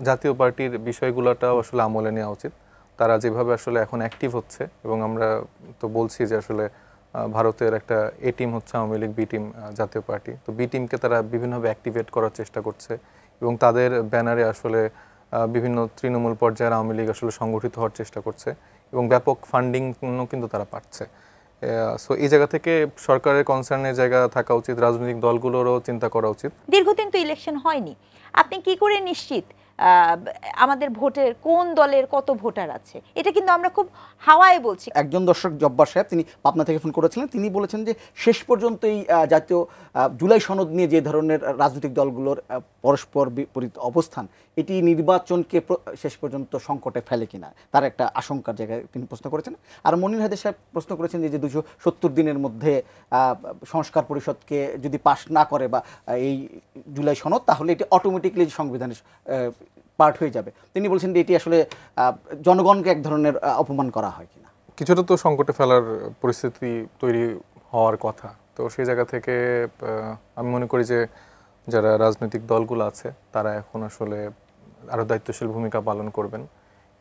জাতীয় পার্টির বিষয়গুলোটাও আসলে আমলে নেওয়া উচিত। তারা যেভাবে আসলে এখন অ্যাক্টিভ হচ্ছে এবং আমরা তো বলছি যে আসলে ভারতের একটা এ টিম হচ্ছে আওয়ামী লীগ, বি টিম জাতীয় পার্টি। তো বি টিমকে তারা বিভিন্নভাবে অ্যাক্টিভেট করার চেষ্টা করছে এবং তাদের ব্যানারে আসলে বিভিন্ন তৃণমূল পর্যায়ের আওয়ামী লীগ আসলে সংগঠিত হওয়ার চেষ্টা করছে এবং ব্যাপক ফান্ডিং কিন্তু তারা পাচ্ছে। সো এই জায়গা থেকে সরকারের কনসার্নের জায়গা থাকা উচিত, রাজনৈতিক দলগুলোরও চিন্তা করা উচিত। দীর্ঘদিন তো ইলেকশন হয়নি, আপনি কি করে নিশ্চিত আমাদের ভোটের কোন দলের কত ভোটার আছে? এটা কিন্তু আমরা খুব হাওয়ায় বলছি। একজন দর্শক জব্বার সাহেব তিনি পাবনা থেকে ফোন করেছিলেন, তিনি বলেছেন যে শেষ পর্যন্ত এই জাতীয় জুলাই সনদ নিয়ে যে ধরনের রাজনৈতিক দলগুলোর পরস্পর বিপরীত অবস্থান, এটি নির্বাচনকে শেষ পর্যন্ত সংকটে ফেলে কিনা তার একটা আশঙ্কার জায়গায় তিনি প্রশ্ন করেছেন। আর মনির হায়দার সাহেব প্রশ্ন করেছেন যে 270 দিনের মধ্যে সংস্কার পরিষদকে যদি পাশ না করে বা এই জুলাই সনদ, তাহলে এটি অটোমেটিকলি সংবিধানের পার্ট হয়ে যাবে। তিনি বলছেন যে এটি আসলে জনগণকে এক ধরনের অপমান করা হয় কিনা। কিছুটা তো সংকটে ফেলার পরিস্থিতি তৈরি হওয়ার কথা। তো সেই জায়গা থেকে আমি মনে করি যে যারা রাজনৈতিক দলগুলো আছে তারা এখন আসলে আরও দায়িত্বশীল ভূমিকা পালন করবেন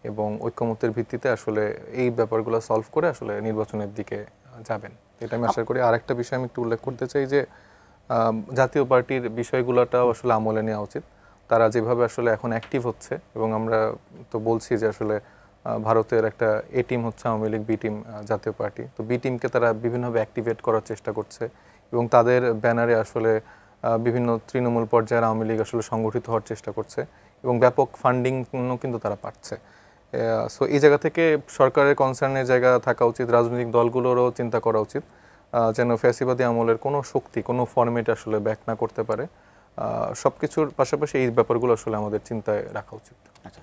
এবং ঐক্যমত্যের ভিত্তিতে আসলে এই ব্যাপারগুলো সলভ করে আসলে নির্বাচনের দিকে যাবেন, এটা আমি আশা করি। আরেকটা বিষয় আমি একটু উল্লেখ করতে চাই যে জাতীয় পার্টির বিষয়গুলোটাও আসলে আমলে নেওয়া উচিত। তারা যেভাবে আসলে এখন অ্যাক্টিভ হচ্ছে এবং আমরা তো বলছি যে আসলে ভারতের একটা এ টিম হচ্ছে আওয়ামী লীগ, বি টিম জাতীয় পার্টি। তো বি টিমকে তারা বিভিন্নভাবে অ্যাক্টিভেট করার চেষ্টা করছে এবং তাদের ব্যানারে আসলে বিভিন্ন তৃণমূল পর্যায়ের আওয়ামী লীগ আসলে সংগঠিত হওয়ার চেষ্টা করছে এবং ব্যাপক ফান্ডিং কিন্তু তারা পাচ্ছে। সো এই জায়গা থেকে সরকারের কনসার্নের জায়গা থাকা উচিত, রাজনৈতিক দলগুলোরও চিন্তা করা উচিত যেন ফ্যাসিবাদী আমলের কোনো শক্তি কোনো ফরম্যাট আসলে ব্যাক না করতে পারে। সব কিছুর পাশাপাশি এই ব্যাপারগুলো আসলে আমাদের চিন্তায় রাখা উচিত। আচ্ছা,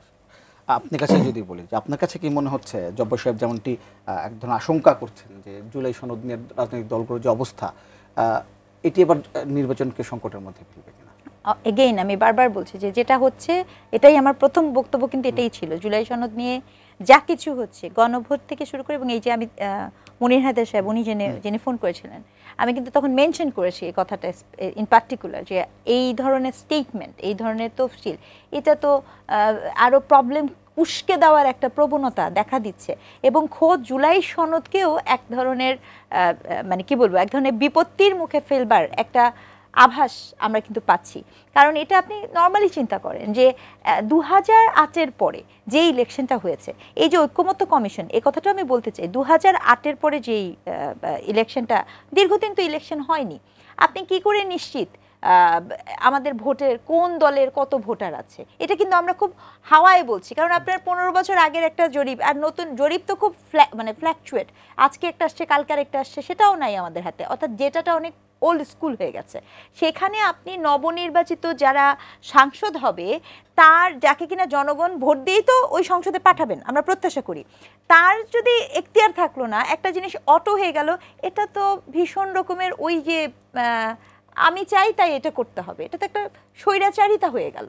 আপনার কাছে যদি বলি যে আপনার কাছে কি মনে হচ্ছে জব্বার সাহেব যেমনটি এক ধরনের আশঙ্কা করছেন যে জুলাই সনদ নিয়ে রাজনৈতিক দলগুলোর যে অবস্থা, এটি এবার নির্বাচনকে সংকটের মধ্যে ফেলবে কিনা? এগেইন আমি বারবার বলছি যে যেটা হচ্ছে, এটাই আমার প্রথম বক্তব্য কিন্তু এটাই ছিল, জুলাই সনদ নিয়ে যা কিছু হচ্ছে গণভোট থেকে শুরু করে, এবং এই যে আমি মনির হায়দার সাহেব উনি যিনি ফোন করেছিলেন, আমি কিন্তু তখন মেনশন করেছি এই কথাটা ইন পার্টিকুলার, যে এই ধরনের স্টেটমেন্ট, এই ধরনের তফসিল, এটা তো আরও প্রবলেম উস্কে দেওয়ার একটা প্রবণতা দেখা দিচ্ছে এবং খোদ জুলাই সনদকেও এক ধরনের মানে কি বলবো, এক ধরনের বিপত্তির মুখে ফেলবার একটা আভাস আমরা কিন্তু পাচ্ছি। কারণ এটা আপনি নর্মালি চিন্তা করেন যে 2008-এর পরে যে ইলেকশনটা হয়েছে, এই যে ঐক্যমত্য কমিশন, এই কথাটা আমি বলতে চাই, 2008-এর পরে যেই ইলেকশনটা, দীর্ঘদিন তো ইলেকশন হয়নি, আপনি কি করে নিশ্চিত আমাদের ভোটের কোন দলের কত ভোটার আছে? এটা কিন্তু আমরা খুব হাওয়ায় বলছি, কারণ আপনার 15 বছর আগের একটা জরিপ আর নতুন জরিপ তো খুব মানে ফ্ল্যাকচুয়েট, আজকে একটা আসছে কালকে একটা আসছে, সেটাও নাই আমাদের হাতে, অর্থাৎ যেটাটা অনেক ওল্ড স্কুল হয়ে গেছে। সেখানে আপনি নবনির্বাচিত যারা সাংসদ হবে, তার যাকে কিনা জনগণ ভোট দিয়েই তো ওই সংসদে পাঠাবেন আমরা প্রত্যাশা করি, তার যদি এখতিয়ার থাকলো না, একটা জিনিস অটো হয়ে গেল, এটা তো ভীষণ রকমের ওই যে আমি চাই তাই এটা করতে হবে, এটা তো একটা স্বৈরাচারিতা হয়ে গেল।